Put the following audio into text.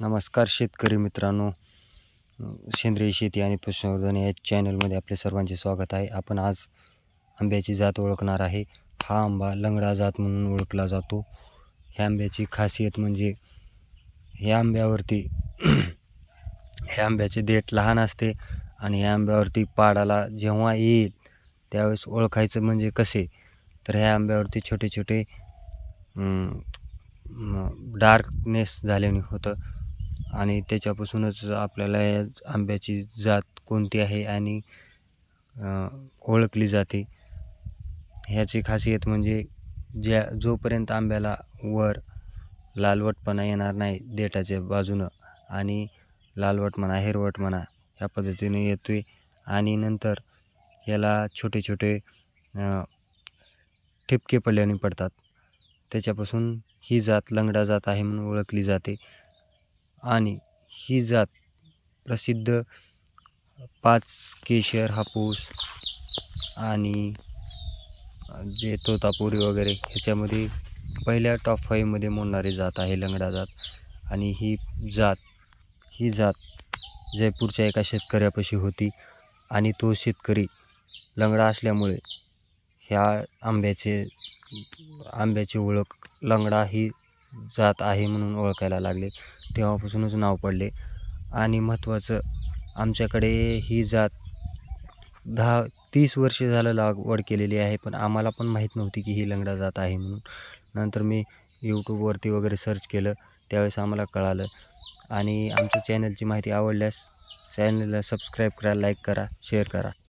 नमस्कार शेतकरी मित्रांनो, सेंद्रिय शेती आणि पशुसंवर्धन या चॅनलमध्ये आपले सर्वांचे स्वागत आहे. आपण आज आंब्याची जात ओळखणार आहे. हा आंबा लंगडा जात म्हणून ओळखला जातो. ह्या आंब्याची खासियत म्हणजे ह्या आंब्यावरती ह्या आंब्याचे देठ लहान असते आणि ह्या आंब्यावरती पाडाला जेव्हा येईल त्यावेळेस ओळखायचं म्हणजे कसे, तर ह्या आंब्यावरती छोटे छोटे डार्कनेस झाल्याने होतं आणि त्याच्यापासूनच आपल्याला या आंब्याची जात कोणती आहे आणि ओळखली जाते. ह्याची खासियत म्हणजे जोपर्यंत आंब्याला वर लालवटपणा येणार नाही देठाच्या बाजूनं आणि लालवटपणा हिरवटपणा ह्या पद्धतीने येतोय आणि नंतर याला छोटे छोटे ठिपके पडल्याने पडतात, त्याच्यापासून ही जात लंगडा जात आहे म्हणून ओळखली जाते. आणि ही जात प्रसिद्ध 5 केशर, हापूस आणि जे तोतापुरी वगैरे ह्याच्यामध्ये पहिल्या टॉप 5 मध्ये मोडणारी जात आहे लंगडा जात. आणि ही जात जयपूरच्या एका शेतकऱ्यापाशी होती आणि तो शेतकरी लंगडा असल्यामुळे ह्या आंब्याची ओळख लंगडा ही जात आहे म्हणून ओळखायला लागले. तेव्हापासूनच नाव पडले. आणि महत्त्वाचं, आमच्याकडे ही जात 30 वर्षे झालं लागवड केलेली आहे, पण आम्हाला पण माहीत नव्हती की ही लंगडा जात आहे म्हणून. नंतर मी यूट्यूबवरती वगैरे सर्च केलं, त्यावेळेस आम्हाला कळालं. आणि आमच्या चॅनलची माहिती आवडल्यास चॅनलला सबस्क्राईब करा, लाईक करा, शेअर करा.